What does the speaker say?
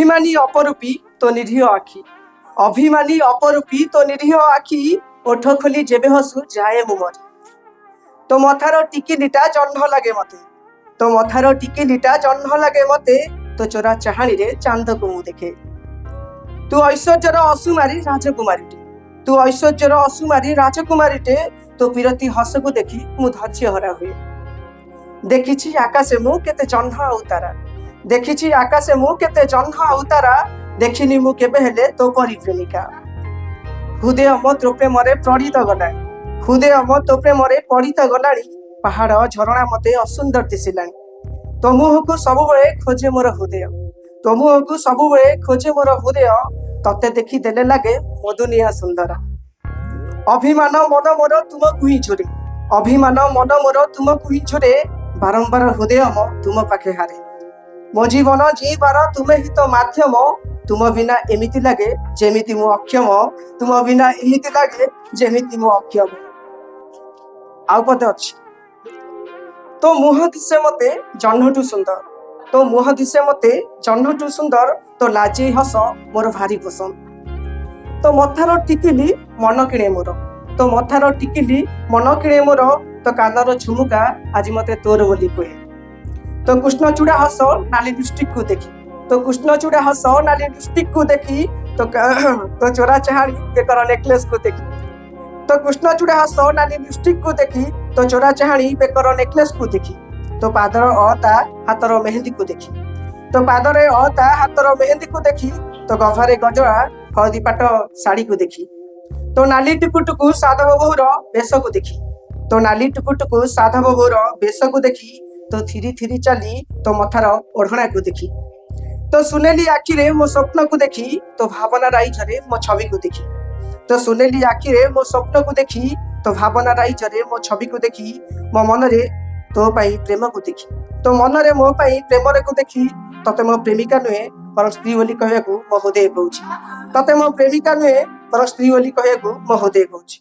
अभिमानी अपरूपी तो निरीह आखि, अभिमानी अपरूपी तो निरीह आखि, ओठ खोली जेबे हसु जाए मुमरी। तो मथार टिकिलीटा जह्न लगे मते, तो मथार टिकिलीटा जह्न लगे मते, तो चोरा चाहाणी रे चांद को मु देखे। तू ऐश्वर्यर असुमारी राजकुमारी, तू ऐश्वर्यर असुमारी राजकुमारी, तो पिरती हस को देखी मु धैर्य हरा हुए। देखिछि आकाशे मु केते जह्न अवतारा, देखिछि आकाशे मु केते जह्न अवतारा, देखिनी मु केबे हेले तो परी प्रेमिका। हृदय मो तो प्रेमरे प्रणीत गलानी, हृदय मो तो प्रेमरे प्रणीत गलानी, पहाड़ झरणा मते असुंदर दिसिलानी। तो मुह को सबुबळे खोजे मोर हृदय, तो मुह को सबुबळे खोजे मोर हृदय, तते देखी देले लागे मो दुनिया सुंदर। अभिमान मन मोर तुमको ही झुरे, अभिमान मन मोर तुमको ही झुरे, बारंबार हृदय मो तुम पाखे हारे। मो जीवन जीवार तुमे ही तो माध्यम, तुम बिना एमिति लागे जेमिति मु अक्षम, तुम बिना एमिति लागे जेमिति मु अक्षम। आउ पते अछि, तो मुह दिसे मते जह्नटू सुंदर, तो मुह दिसे मते जह्नटू सुंदर, तो लाजे हस मोर भारी पसंद। तो मथार टिकिली मन किणे मोर, तो मथार टिकिली मन किणे मोर, तो कानर झुमुका आज मते तोर बोली कहे। तो कृष्णचूड़ा हस नाली लिपस्टिक को देखी, तो कृष्णचूड़ा हस नाली लिपस्टिक को देखी, तो चोरा चाहाणी बेकर नेकलेस को देखी। तो कृष्णचूड़ा हस नाली लिपस्टिक को देखी, तो चोरा चाहाणी बेकर नेकलेस को देखी। तो पादर अता हातर मेहंदी को देखी, तो पादरे अता हातर मेहंदी को देखी, तो गभारे गजरा हळदी पाट साड़ी को देखी। तो नाली टुकुटुकु साधव बहुर बेश को देखी, तो नाली टुकुटुकु साधव बहुर बेश को देखी, तो थिरी थिरी चली तो मथार ओढ़णा को देखी। तो सुनेली आखिरे मो स्वप्न को देखी, तो भावना राइजरे मो छवि को देखी। तो सुनेली आखिरे मो स्वप्न को देखी, तो भावना राइजरे मो छवि को देखी। मो मनरे तो पाई प्रेम को देखी, तो मनरे मो पाई प्रेम रे को देखी। तते मो प्रेमिका नुहे पर स्त्री बोली कहयाकू मो हृदय कहूछि, तते मो प्रेमिका नुहे पर स्त्री बोली कहयाकू मो हृदय कहूछि।